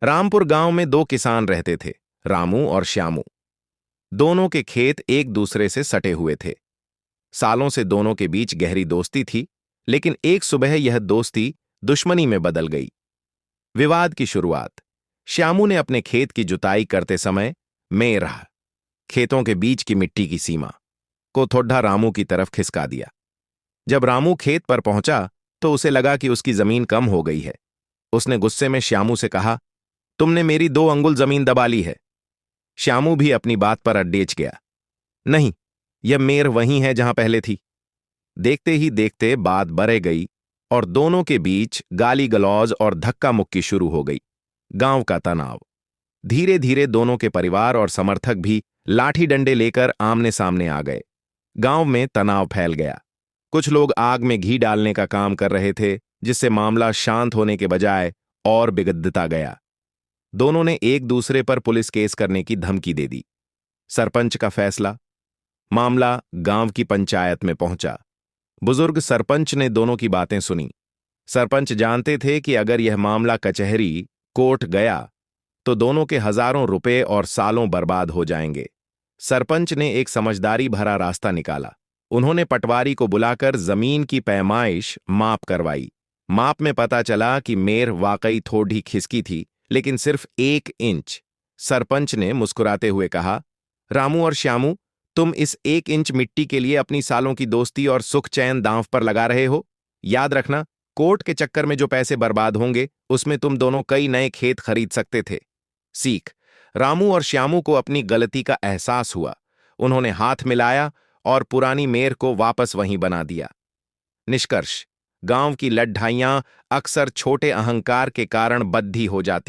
रामपुर गांव में दो किसान रहते थे, रामू और श्यामू। दोनों के खेत एक दूसरे से सटे हुए थे। सालों से दोनों के बीच गहरी दोस्ती थी, लेकिन एक सुबह यह दोस्ती दुश्मनी में बदल गई। विवाद की शुरुआत। श्यामू ने अपने खेत की जुताई करते समय मेरह खेतों के बीच की मिट्टी की सीमा को थोड़ा रामू की तरफ खिसका दिया। जब रामू खेत पर पहुंचा तो उसे लगा कि उसकी जमीन कम हो गई है। उसने गुस्से में श्यामू से कहा, तुमने मेरी 2 अंगुल जमीन दबा ली है। श्यामू भी अपनी बात पर अड़ेच गया, नहीं, यह मेर वही है जहां पहले थी। देखते ही देखते बात बढ़ गई और दोनों के बीच गाली गलौज और धक्का मुक्की शुरू हो गई। गांव का तनाव। धीरे धीरे दोनों के परिवार और समर्थक भी लाठी डंडे लेकर आमने सामने आ गए। गांव में तनाव फैल गया। कुछ लोग आग में घी डालने का काम कर रहे थे, जिससे मामला शांत होने के बजाय और बिगड़ता गया। दोनों ने एक दूसरे पर पुलिस केस करने की धमकी दे दी। सरपंच का फैसला। मामला गांव की पंचायत में पहुंचा। बुजुर्ग सरपंच ने दोनों की बातें सुनी। सरपंच जानते थे कि अगर यह मामला कचहरी कोर्ट गया तो दोनों के हजारों रुपए और सालों बर्बाद हो जाएंगे। सरपंच ने एक समझदारी भरा रास्ता निकाला। उन्होंने पटवारी को बुलाकर जमीन की पैमाइश माप करवाई। माप में पता चला कि मेर वाकई थोड़ी खिसकी थी, लेकिन सिर्फ 1 इंच। सरपंच ने मुस्कुराते हुए कहा, रामू और श्यामू, तुम इस 1 इंच मिट्टी के लिए अपनी सालों की दोस्ती और सुख चैन दांव पर लगा रहे हो। याद रखना, कोर्ट के चक्कर में जो पैसे बर्बाद होंगे उसमें तुम दोनों कई नए खेत खरीद सकते थे। सीख। रामू और श्यामू को अपनी गलती का एहसास हुआ। उन्होंने हाथ मिलाया और पुरानी मेर को वापस वहीं बना दिया। निष्कर्ष। गांव की लड़ाइयां अक्सर छोटे अहंकार के कारण बद्धी हो जाती